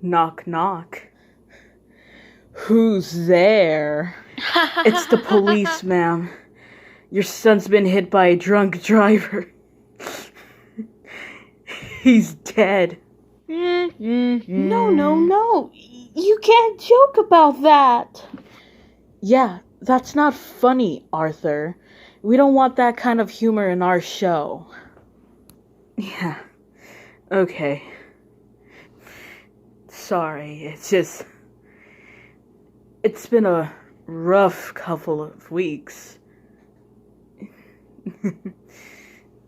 Knock, knock. Who's there? It's the police, ma'am. Your son's been hit by a drunk driver. He's dead. No. You can't joke about that. Yeah, that's not funny, Arthur. We don't want that kind of humor in our show. Yeah, okay. Sorry, it's been a rough couple of weeks.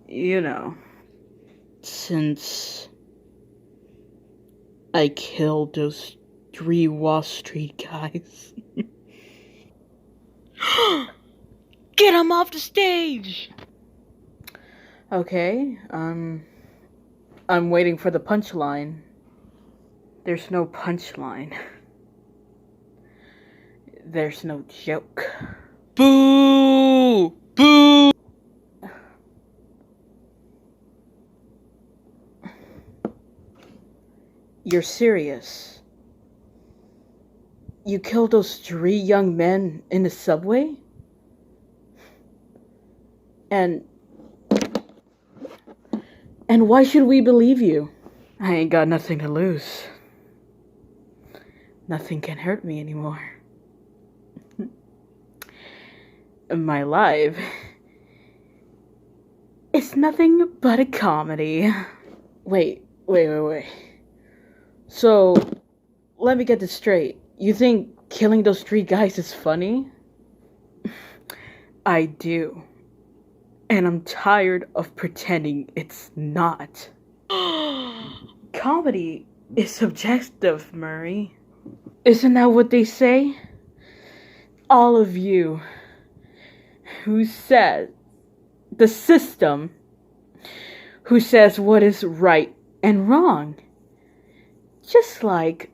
You know, since I killed those 3 Wall Street guys. Get him off the stage! Okay, I'm waiting for the punchline. There's no punchline. There's no joke. Boo! Boo! You're serious? You killed those 3 young men in the subway? And why should we believe you? I ain't got nothing to lose. Nothing can hurt me anymore. My life is nothing but a comedy. Wait. So, let me get this straight. You think killing those 3 guys is funny? I do. And I'm tired of pretending it's not. Comedy is subjective, Murray. Isn't that what they say? All of you who said the system, who says what is right and wrong. Just like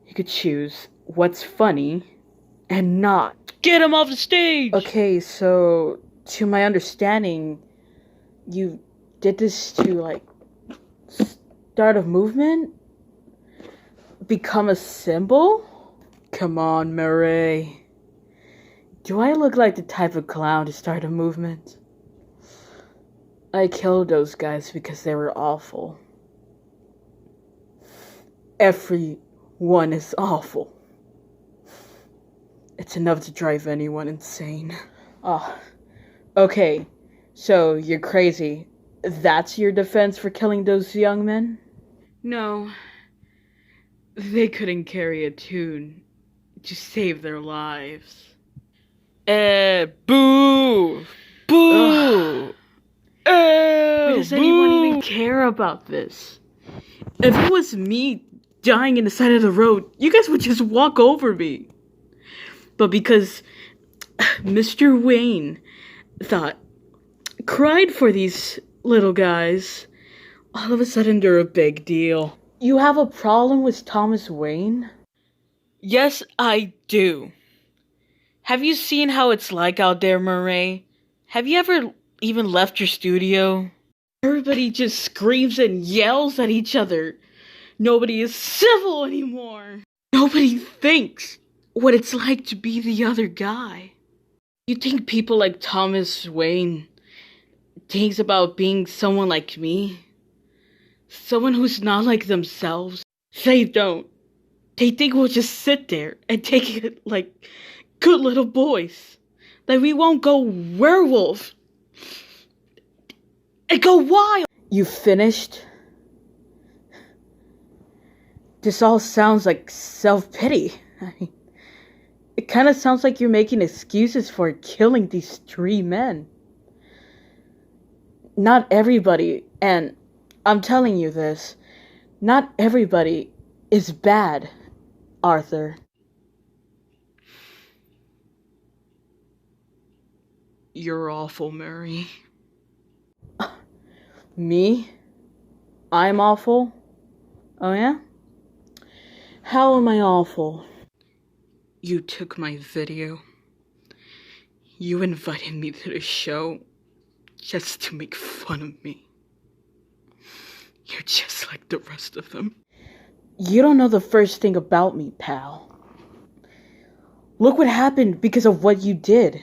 you could choose what's funny and not. Get him off the stage! Okay, so to my understanding, you did this to start a movement? Become a symbol? Come on, Murray. Do I look like the type of clown to start a movement? I killed those guys because they were awful. Everyone is awful. It's enough to drive anyone insane. Okay, so you're crazy. That's your defense for killing those young men? No. They couldn't carry a tune to save their lives. Boo! Boo! Why does anyone even care about this? If it was me dying in the side of the road, you guys would just walk over me. But because Mr. Wayne cried for these little guys, all of a sudden they're a big deal. You have a problem with Thomas Wayne? Yes, I do. Have you seen how it's like out there, Murray? Have you ever even left your studio? Everybody just screams and yells at each other. Nobody is civil anymore. Nobody thinks what it's like to be the other guy. You think people like Thomas Wayne thinks about being someone like me? Someone who's not like themselves? They don't. They think we'll just sit there and take it like good little boys. That we won't go werewolf and go wild. You finished? This all sounds like self-pity. It kind of sounds like you're making excuses for killing these 3 men. Not everybody, and I'm telling you this, not everybody is bad, Arthur. You're awful, Murray. Me? I'm awful? Oh yeah? How am I awful? You took my video. You invited me to the show just to make fun of me. You're just like the rest of them. You don't know the first thing about me, pal. Look what happened because of what you did.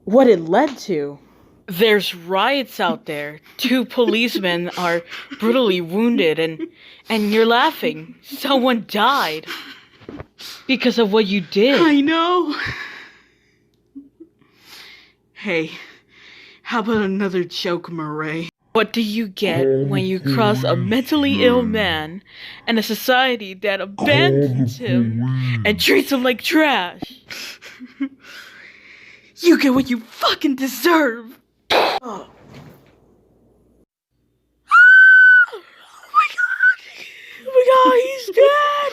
What it led to. There's riots out there. 2 policemen are brutally wounded and you're laughing. Someone died. Because of what you did. I know. Hey, how about another joke, Murray? What do you get when you cross a mentally ill man and a society that abandons him and treats him like trash? You get what you fucking deserve. Oh. Oh my god! Oh my god, he's dead!